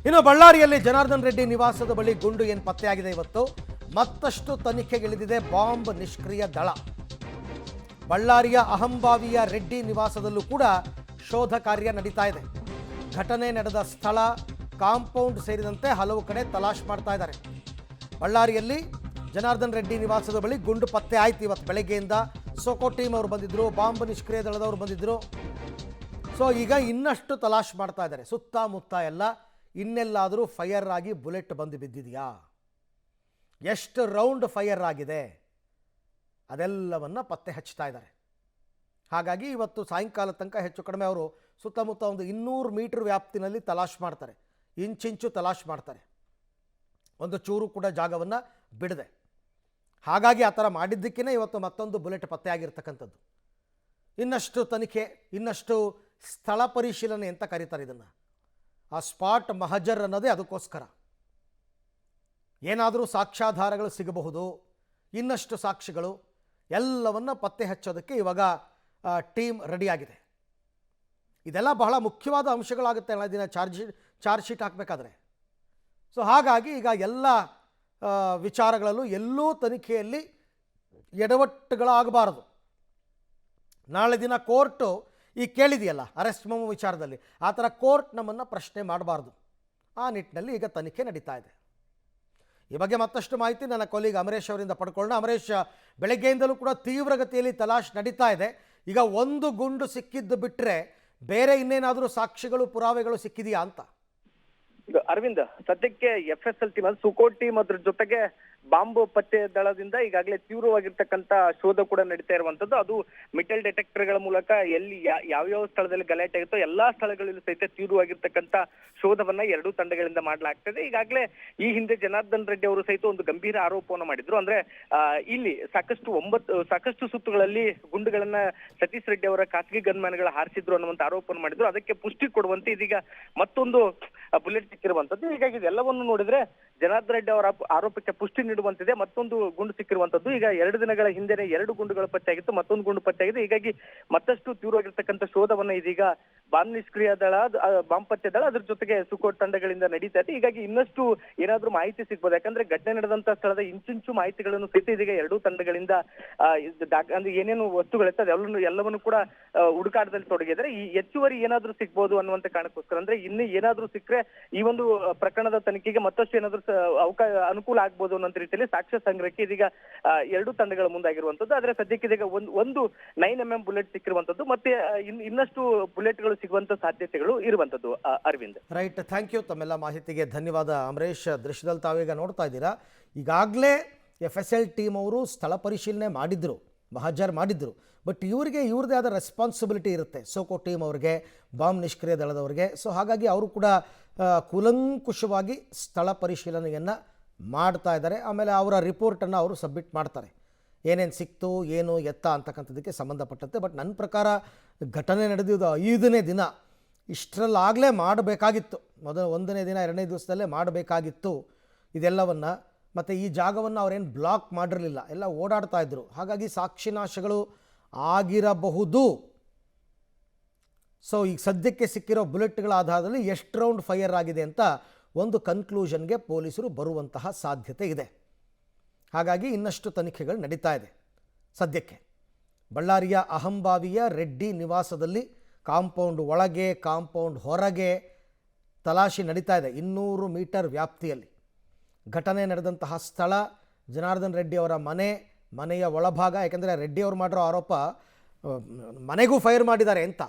ಇನ್ನು ಬಳ್ಳಾರಿಯಲ್ಲಿ ಜನಾರ್ದನ್ ರೆಡ್ಡಿ ನಿವಾಸದ ಬಳಿ ಗುಂಡು ಏನು ಪತ್ತೆಯಾಗಿದೆ ಇವತ್ತು. ಮತ್ತಷ್ಟು ತನಿಖೆಗಿಳಿದಿದೆ ಬಾಂಬ್ ನಿಷ್ಕ್ರಿಯ ದಳ. ಬಳ್ಳಾರಿಯ ಅಹಂಭಾವಿಯ ರೆಡ್ಡಿ ನಿವಾಸದಲ್ಲೂ ಕೂಡ ಶೋಧ ಕಾರ್ಯ ನಡೀತಾ ಇದೆ. ಘಟನೆ ನಡೆದ ಸ್ಥಳ, ಕಾಂಪೌಂಡ್ ಸೇರಿದಂತೆ ಹಲವು ಕಡೆ ತಲಾಶ್ ಮಾಡ್ತಾ ಇದ್ದಾರೆ. ಬಳ್ಳಾರಿಯಲ್ಲಿ ಜನಾರ್ದನ್ ರೆಡ್ಡಿ ನಿವಾಸದ ಬಳಿ ಗುಂಡು ಪತ್ತೆ ಆಯ್ತು ಇವತ್ತು ಬೆಳಗ್ಗೆಯಿಂದ. ಸೋಕೋ ಟೀಮ್ ಅವರು ಬಂದಿದ್ದರು, ಬಾಂಬ್ ನಿಷ್ಕ್ರಿಯ ದಳದವರು ಬಂದಿದ್ದರು. ಸೊ ಈಗ ಇನ್ನಷ್ಟು ತಲಾಶ್ ಮಾಡ್ತಾ ಇದ್ದಾರೆ. ಸುತ್ತಮುತ್ತ ಎಲ್ಲ ಇನ್ನೆಲ್ಲಾದರೂ ಫೈರ್ ಆಗಿ ಬುಲೆಟ್ ಬಂದು ಬಿದ್ದಿದೆಯಾ, ಎಷ್ಟು ರೌಂಡ್ ಫೈರ್ ಆಗಿದೆ, ಅದೆಲ್ಲವನ್ನು ಪತ್ತೆ ಹಚ್ತಾ ಇದ್ದಾರೆ. ಹಾಗಾಗಿ ಇವತ್ತು ಸಾಯಂಕಾಲ ತನಕ ಹೆಚ್ಚು ಕಡಿಮೆ ಅವರು ಸುತ್ತಮುತ್ತ ಒಂದು 200 ಮೀಟರ್ ವ್ಯಾಪ್ತಿನಲ್ಲಿ ತಲಾಶ್ ಮಾಡ್ತಾರೆ. ಇಂಚಿಂಚು ತಲಾಶ್ ಮಾಡ್ತಾರೆ, ಒಂದು ಚೂರು ಕೂಡ ಜಾಗವನ್ನು ಬಿಡದೆ. ಹಾಗಾಗಿ ಆ ಥರ ಮಾಡಿದ್ದಕ್ಕೇ ಇವತ್ತು ಮತ್ತೊಂದು ಬುಲೆಟ್ ಪತ್ತೆ ಆಗಿರ್ತಕ್ಕಂಥದ್ದು. ಇನ್ನಷ್ಟು ತನಿಖೆ, ಇನ್ನಷ್ಟು ಸ್ಥಳ ಪರಿಶೀಲನೆ ಅಂತ ಕರೀತಾರೆ ಇದನ್ನು. ಆ ಸ್ಪಾಟ್ ಮಹಜರ್ ಅನ್ನೋದೇ ಅದಕ್ಕೋಸ್ಕರ. ಏನಾದರೂ ಸಾಕ್ಷ್ಯಾಧಾರಗಳು ಸಿಗಬಹುದು, ಇನ್ನಷ್ಟು ಸಾಕ್ಷಿಗಳು ಎಲ್ಲವನ್ನು ಪತ್ತೆ ಹಚ್ಚೋದಕ್ಕೆ ಇವಾಗ ಟೀಮ್ ರೆಡಿಯಾಗಿದೆ. ಇದೆಲ್ಲ ಬಹಳ ಮುಖ್ಯವಾದ ಅಂಶಗಳಾಗುತ್ತೆ ಎಲ್ಲ ದಿನ ಚಾರ್ಜ್ ಶೀಟ್ ಹಾಕಬೇಕಾದ್ರೆ. ಸೊ ಹಾಗಾಗಿ ಈಗ ಎಲ್ಲ ವಿಚಾರಗಳಲ್ಲೂ ಎಲ್ಲೂ ತನಿಖೆಯಲ್ಲಿ ಎಡವಟ್ಟುಗಳಾಗಬಾರದು. ನಾಳೆ ದಿನ ಕೋರ್ಟು ಈಗ ಕೇಳಿದೆಯಲ್ಲ ಅರೆಸ್ಟ್ ಮೆಮೊ ವಿಚಾರದಲ್ಲಿ, ಆ ಥರ ಕೋರ್ಟ್ ನಮ್ಮನ್ನು ಪ್ರಶ್ನೆ ಮಾಡಬಾರ್ದು. ಆ ನಿಟ್ಟಿನಲ್ಲಿ ಈಗ ತನಿಖೆ ನಡೀತಾ ಇದೆ. ಈ ಬಗ್ಗೆ ಮತ್ತಷ್ಟು ಮಾಹಿತಿ ನನ್ನ ಕೊಲೀಗ್ ಅಮರೇಶ್ ಅವರಿಂದ ಪಡ್ಕೊಳ್ಳೋಣ. ಅಮರೇಶ್, ಬೆಳಗ್ಗೆಯಿಂದಲೂ ಕೂಡ ತೀವ್ರಗತಿಯಲ್ಲಿ ತಲಾಶ್ ನಡೀತಾ ಇದೆ. ಈಗ ಒಂದು ಗುಂಡು ಸಿಕ್ಕಿದ್ದು ಬಿಟ್ಟರೆ ಬೇರೆ ಇನ್ನೇನಾದರೂ ಸಾಕ್ಷಿಗಳು, ಪುರಾವೆಗಳು ಸಿಕ್ಕಿದೆಯಾ ಅಂತ? ಅರವಿಂದ್, ಸದ್ಯಕ್ಕೆ FSL ಟೀಮ್, ಸುಕೋ ಟೀಮ್, ಅದ್ರ ಜೊತೆಗೆ ಬಾಂಬ್ ಪತ್ತೆ ದಳದಿಂದ ಈಗಾಗಲೇ ತೀವ್ರವಾಗಿರ್ತಕ್ಕಂಥ ಶೋಧ ಕೂಡ ನಡೀತಾ ಇರುವಂತದ್ದು. ಅದು ಮೆಟಲ್ ಡಿಟೆಕ್ಟರ್ಗಳ ಮೂಲಕ ಎಲ್ಲಿ ಯಾವ್ಯಾವ ಸ್ಥಳದಲ್ಲಿ ಗಲಾಟೆ ಆಗುತ್ತೋ ಎಲ್ಲಾ ಸ್ಥಳಗಳಲ್ಲೂ ಸಹಿತ ತೀವ್ರವಾಗಿರ್ತಕ್ಕಂಥ ಶೋಧವನ್ನ ಎರಡೂ ತಂಡಗಳಿಂದ ಮಾಡಲಾಗ್ತದೆ. ಈಗಾಗಲೇ ಈ ಹಿಂದೆ ಜನಾರ್ದನ್ ರೆಡ್ಡಿ ಅವರು ಸಹಿತ ಒಂದು ಗಂಭೀರ ಆರೋಪವನ್ನು ಮಾಡಿದ್ರು. ಅಂದ್ರೆ ಇಲ್ಲಿ ಸಾಕಷ್ಟು ಸುತ್ತುಗಳಲ್ಲಿ ಗುಂಡುಗಳನ್ನ ಸತೀಶ್ ರೆಡ್ಡಿ ಅವರ ಖಾಸಗಿ ಗನ್ಮ್ಯಾನ್ಗಳು ಹಾರಿಸಿದ್ರು ಅನ್ನುವಂತ ಆರೋಪವನ್ನು ಮಾಡಿದ್ರು. ಅದಕ್ಕೆ ಪುಷ್ಟಿ ಕೊಡುವಂತೆ ಇದೀಗ ಮತ್ತೊಂದು ಬುಲೆಟ್ ಸಿಕ್ಕಿರುವಂತದ್ದು. ಹೀಗಾಗಿ ಇದೆಲ್ಲವನ್ನು ನೋಡಿದ್ರೆ ಜನಾರ್ದನ್ ರೆಡ್ಡಿ ಅವರ ಆರೋಪಕ್ಕೆ ಪುಷ್ಟಿ ನೀಡುವಂತಿದೆ. ಮತ್ತೊಂದು ಗುಂಡು ಸಿಕ್ಕಿರುವಂತದ್ದು. ಈಗ 2 ದಿನಗಳ ಹಿಂದೆನೆ 2 ಗುಂಡುಗಳು ಪತ್ತೆಯಾಗಿತ್ತು, ಮತ್ತೊಂದು ಗುಂಡು ಪತ್ತೆಯಾಗಿದೆ. ಹೀಗಾಗಿ ಮತ್ತಷ್ಟು ತೀವ್ರವಾಗಿರ್ತಕ್ಕಂಥ ಶೋಧವನ್ನ ಇದೀಗ ಬಾಂಬ್ ನಿಷ್ಕ್ರಿಯ ದಳ, ಬಾಂಬ್ ಪತ್ತೆ ದಳ, ಅದ್ರ ಜೊತೆಗೆ ಸುಕೋ ತಂಡಗಳಿಂದ ನಡೀತಾ ಇದೆ. ಹೀಗಾಗಿ ಇನ್ನಷ್ಟು ಏನಾದ್ರೂ ಮಾಹಿತಿ ಸಿಗ್ಬೋದು. ಯಾಕಂದ್ರೆ ಘಟನೆ ನಡೆದಂತ ಸ್ಥಳದ ಇಂಚಿಂಚು ಮಾಹಿತಿಗಳನ್ನು ಸಹಿತ ಇದೀಗ ಎರಡೂ ತಂಡಗಳಿಂದ ಅಂದ್ರೆ ಏನೇನು ವಸ್ತುಗಳಿರ್ತದೆ ಎಲ್ಲವನ್ನು ಕೂಡ ಹುಡುಕಾಟದಲ್ಲಿ ತೊಡಗಿದ್ರೆ ಈ ಹೆಚ್ಚುವರಿ ಏನಾದ್ರೂ ಸಿಗ್ಬೋದು ಅನ್ನುವಂತ ಕಾರಣಕ್ಕೋಸ್ಕರ, ಅಂದ್ರೆ ಇನ್ನು ಏನಾದ್ರೂ ಸಿಕ್ಕರೆ ಈ ಒಂದು ಪ್ರಕರಣದ ತನಿಖೆಗೆ ಮತ್ತಷ್ಟು ಏನಾದ್ರೂ ಅನುಕೂಲ ಆಗ್ಬೋದು ಅನ್ನೋ ರೀತಿಯಲ್ಲಿ ಸಾಕ್ಷ್ಯ ಸಂಗ್ರಹಕ್ಕೆ ಇದೀಗ ಎರಡೂ ತಂಡಗಳ ಮುಂದಾಗಿರುವಂತದ್ದು. ಆದ್ರೆ ಸದ್ಯಕ್ಕೆ ಇದೀಗ ಒಂದು 9mm ಬುಲೆಟ್ ಸಿಕ್ಕಿರುವಂತದ್ದು, ಮತ್ತೆ ಇನ್ನಷ್ಟು ಬುಲೆಟ್ಗಳು ಸಿಗುವಂತ ಸಾಧ್ಯತೆಗಳು ಇರುವಂತದ್ದು. Arvind, right, thank you. ತಮ್ಮೆಲ್ಲ ಮಾಹಿತಿಗೆ ಧನ್ಯವಾದ ಅಮರೇಶ್. ದೃಶ್ಯದಲ್ಲಿ ತಾವೀಗ ನೋಡ್ತಾ ಇದ್ದೀರಾ, ಈಗಾಗಲೇ FSL ಟೀಮ್ ಅವರು ಸ್ಥಳ ಪರಿಶೀಲನೆ ಮಾಡಿದ್ರು, ಮಹಜರ್ ಮಾಡಿದ್ರು. ಬಟ್ ಇವ್ರದ್ದೇ ಆದ ರೆಸ್ಪಾನ್ಸಿಬಿಲಿಟಿ ಇರುತ್ತೆ, ಸೋಕೋ ಟೀಮ್ ಅವ್ರಿಗೆ, ಬಾಂಬ್ ನಿಷ್ಕ್ರಿಯ ದಳದವ್ರಿಗೆ. ಸೊ ಹಾಗಾಗಿ ಅವರು ಕೂಡ ಕೂಲಂಕುಷವಾಗಿ ಸ್ಥಳ ಪರಿಶೀಲನೆಯನ್ನು ಮಾಡ್ತಾ ಇದ್ದಾರೆ. ಆಮೇಲೆ ಅವರ ರಿಪೋರ್ಟನ್ನು ಅವರು ಸಬ್ಮಿಟ್ ಮಾಡ್ತಾರೆ, ಏನೇನು ಸಿಕ್ತು, ಏನು ಎತ್ತ ಅಂತಕ್ಕಂಥದ್ದಕ್ಕೆ ಸಂಬಂಧಪಟ್ಟಂತೆ. ಬಟ್ ನನ್ನ ಪ್ರಕಾರ ಘಟನೆ ನಡೆದಿದ್ದು 5ನೇ ದಿನ, ಇಷ್ಟರಲ್ಲಾಗಲೇ ಮಾಡಬೇಕಾಗಿತ್ತು. ಮೊದಲು 1ನೇ ದಿನ 2ನೇ ದಿವಸದಲ್ಲೇ ಮಾಡಬೇಕಾಗಿತ್ತು ಇದೆಲ್ಲವನ್ನು. ಮತ್ತು ಈ ಜಾಗವನ್ನು ಅವರೇನು ಬ್ಲಾಕ್ ಮಾಡಿರಲಿಲ್ಲ, ಎಲ್ಲ ಓಡಾಡ್ತಾ ಇದ್ದರು. ಹಾಗಾಗಿ ಸಾಕ್ಷಿನಾಶಗಳು ಆಗಿರಬಹುದು. ಸೊ ಈಗ ಸದ್ಯಕ್ಕೆ ಸಿಕ್ಕಿರೋ ಬುಲೆಟ್ಗಳ ಆಧಾರದಲ್ಲಿ ಎಷ್ಟು ರೌಂಡ್ ಫೈರ್ ಆಗಿದೆ ಅಂತ ಒಂದು ಕನ್ಕ್ಲೂಷನ್ಗೆ ಪೊಲೀಸರು ಬರುವಂತಹ ಸಾಧ್ಯತೆ ಇದೆ. ಹಾಗಾಗಿ ಇನ್ನಷ್ಟು ತನಿಖೆಗಳು ನಡೀತಾ ಇದೆ. ಸದ್ಯಕ್ಕೆ ಬಳ್ಳಾರಿಯ ಅಹಂಭಾವಿಯ ರೆಡ್ಡಿ ನಿವಾಸದಲ್ಲಿ ಕಾಂಪೌಂಡ್ ಒಳಗೆ, ಕಾಂಪೌಂಡ್ ಹೊರಗೆ ತಲಾಶಿ ನಡೀತಾ ಇದೆ 200 ಮೀಟರ್ ವ್ಯಾಪ್ತಿಯಲ್ಲಿ. ಘಟನೆ ನಡೆದಂತಹ ಸ್ಥಳ ಜನಾರ್ದನ್ ರೆಡ್ಡಿ ಅವರ ಮನೆಯ ಒಳಭಾಗ. ಯಾಕೆಂದರೆ ರೆಡ್ಡಿ ಅವರು ಮಾಡಿರೋ ಆರೋಪ ಮನೆಗೂ ಫೈರ್ ಮಾಡಿದ್ದಾರೆ ಅಂತ.